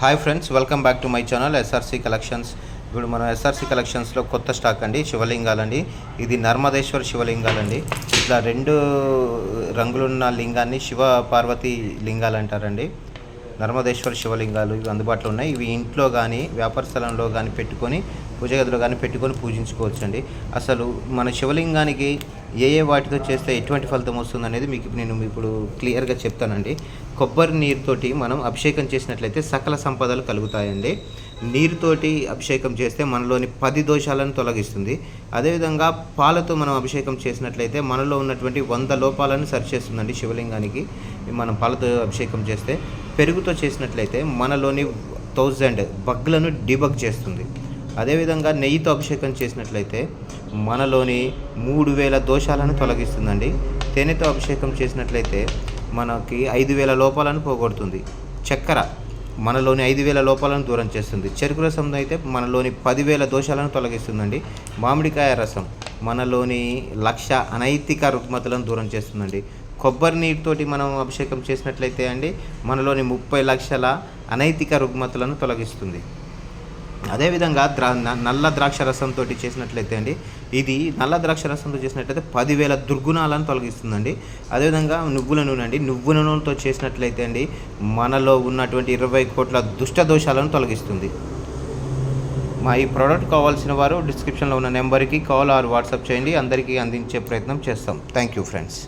Hi friends, welcome back to my channel SRC collections. ఇప్పుడు మనం SRC కలెక్షన్స్లో కొత్త స్టాక్ అండి, శివలింగాలండి. ఇది నర్మదేశ్వర శివలింగాలండి. ఇట్లా రెండు రంగులున్న లింగాన్ని శివ పార్వతి లింగాలు అంటారండి. నర్మదేశ్వర శివలింగాలు ఇవి అందుబాటులో ఉన్నాయి. ఇవి ఇంట్లో కానీ వ్యాపార స్థలంలో కానీ పెట్టుకొని, పూజ గదిలో కానీ పెట్టుకొని పూజించుకోవచ్చండి. అసలు మన శివలింగానికి ఏ వాటితో చేస్తే ఎటువంటి ఫలితం వస్తుంది అనేది మీకు నేను ఇప్పుడు క్లియర్గా చెప్తానండి. కొబ్బరి నీరుతోటి మనం అభిషేకం చేసినట్లయితే సకల సంపదలు కలుగుతాయండి. నీరుతోటి అభిషేకం చేస్తే మనలోని 10 దోషాలను తొలగిస్తుంది. అదేవిధంగా పాలతో మనం అభిషేకం చేసినట్లయితే మనలో ఉన్నటువంటి 100 లోపాలను సరిచేస్తుందండి శివలింగానికి. మనం పాలతో అభిషేకం చేస్తే, పెరుగుతో చేసినట్లయితే మనలోని 1000 బగ్లను డిబగ్ చేస్తుంది. అదేవిధంగా నెయ్యితో అభిషేకం చేసినట్లయితే మనలోని 3000 దోషాలను తొలగిస్తుందండి. తేనెతో అభిషేకం చేసినట్లయితే మనకి 5000 లోపాలను పోగొడుతుంది. చక్కెర మనలోని 5000 లోపాలను దూరం చేస్తుంది. చెరుకు రసం అయితే మనలోని 10,000 దోషాలను తొలగిస్తుందండి. మామిడికాయ రసం మనలోని 1,00,000 అనైతిక రుగ్మతలను దూరం చేస్తుందండి. కొబ్బరి నీటితోటి మనం అభిషేకం చేసినట్లయితే అండి మనలోని 30 లక్షల అనైతిక రుగ్మతలను తొలగిస్తుంది. అదేవిధంగా నల్ల ద్రాక్ష రసంతో చేసినట్లయితే అండి, ఇది నల్ల ద్రాక్ష రసంతో చేసినట్లయితే 10,000 దుర్గుణాలను తొలగిస్తుందండి. అదేవిధంగా నువ్వుల నూనె అండి, నువ్వుల నూనెతో చేసినట్లయితే అండి మనలో ఉన్నటువంటి 20 కోట్ల దుష్ట దోషాలను తొలగిస్తుంది. మా ఈ ప్రోడక్ట్ కావాల్సిన వారు డిస్క్రిప్షన్లో ఉన్న నెంబర్కి కాల్ ఆర్ వాట్సాప్ చేయండి. అందరికీ అందించే ప్రయత్నం చేస్తాం. Thank you friends.